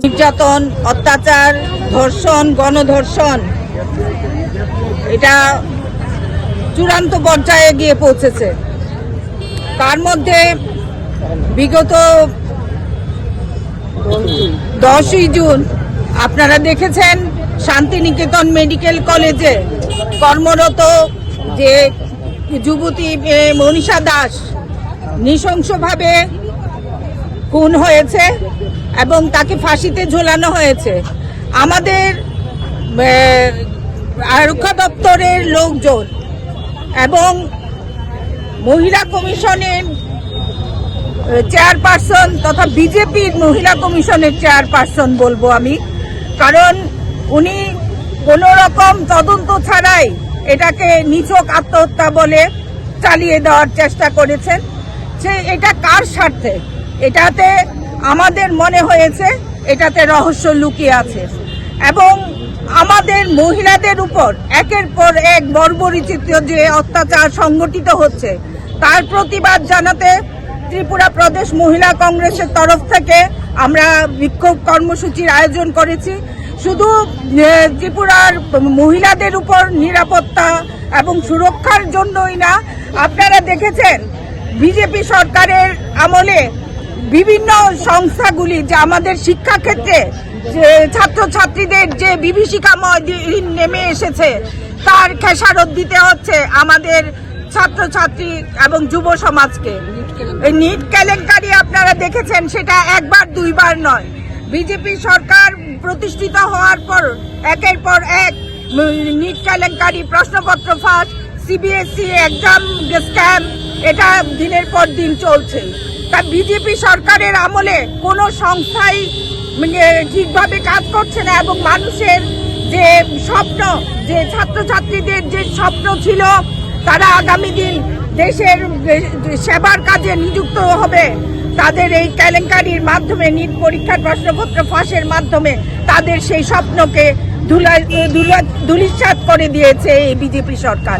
নির্যাতন, অত্যাচার, ধর্ষণ, গণধর্ষণ এটা চূড়ান্ত পর্যায়ে গিয়ে পৌঁছেছে। তার মধ্যে বিগত 10ই জুন আপনারা দেখেছেন শান্তিনিকেতন মেডিকেল কলেজে কর্মরত যে যুবতী মনীষা দাস নৃশংসভাবে খুন হয়েছে এবং তাকে ফাঁসিতে ঝোলানো হয়েছে। আমাদের আরক্ষা দপ্তরের লোকজন এবং মহিলা কমিশনের চেয়ারপারসন তথা বিজেপির মহিলা কমিশনের চেয়ারপারসন বলবো আমি, কারণ উনি কোনো রকম তদন্ত ছাড়াই এটাকে নিছক আত্মহত্যা বলে চালিয়ে দেওয়ার চেষ্টা করেছেন। এটা কার স্বার্থে? এটাতে আমাদের মনে হয়েছে এটাতে রহস্য লুকিয়ে আছে এবং আমাদের মহিলাদের উপর একের পর এক বর্বরচিত যে অত্যাচার সংগঠিত হচ্ছে তার প্রতিবাদ জানাতে ত্রিপুরা প্রদেশ মহিলা কংগ্রেসের তরফ থেকে আমরা বিক্ষোভ কর্মসূচির আয়োজন করেছি। শুধু ত্রিপুরার মহিলাদের উপর নিরাপত্তা এবং সুরক্ষার জন্যই না, আপনারা দেখেছেন বিজেপি সরকারের আমলে বিভিন্ন সংস্থাগুলি যে আমাদের শিক্ষাক্ষেত্রে যে ছাত্রছাত্রীদের যে বিভীষিকাময় দিন নেমে এসেছে তার খেসারত দিতে হচ্ছে আমাদের ছাত্রছাত্রী এবং যুব সমাজকে। এই নিট কেলেঙ্কারি আপনারা দেখেছেন, সেটা একবার দুইবার নয়। বিজেপি সরকার প্রতিষ্ঠিত হওয়ার পর একের পর এক নিট কেলেঙ্কারি, প্রশ্নপত্র ফাঁস, সিবিএসই এক্সাম স্ক্যাম, এটা দিনের পর দিন চলছে। তা বিজেপি সরকারের আমলে কোনো সংস্থাই ঠিকভাবে কাজ করছে না এবং মানুষের যে স্বপ্ন, যে ছাত্রছাত্রীদের যে স্বপ্ন ছিল তারা আগামী দিন দেশের সেবার কাজে নিযুক্ত হবে, তাদের এই কেলেঙ্কারির মাধ্যমে, নিট পরীক্ষার প্রশ্নপত্র ফাঁসের মাধ্যমে তাদের সেই স্বপ্নকে ধূলিসাৎ করে দিয়েছে এই বিজেপি সরকার।